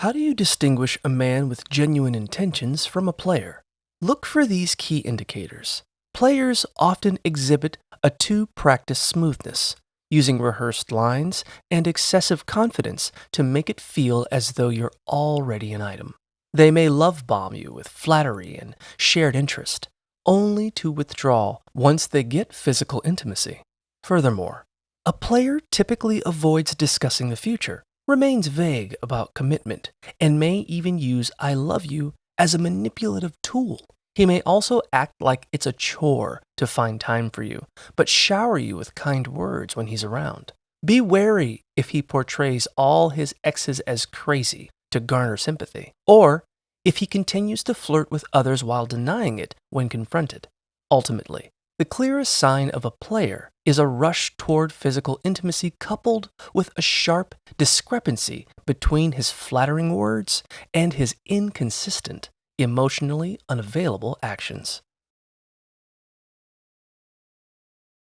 How do you distinguish a man with genuine intentions from a player? Look for these key indicators. Players often exhibit a too-practice smoothness, using rehearsed lines and excessive confidence to make it feel as though you're already an item. They may love bomb you with flattery and shared interest, only to withdraw once they get physical intimacy. Furthermore, a player typically avoids discussing the future, remains vague about commitment, and may even use "I love you" as a manipulative tool. He may also act like it's a chore to find time for you, but shower you with kind words when he's around. Be wary if he portrays all his exes as crazy to garner sympathy, or if he continues to flirt with others while denying it when confronted. Ultimately, the clearest sign of a player is a rush toward physical intimacy coupled with a sharp discrepancy between his flattering words and his inconsistent, emotionally unavailable actions.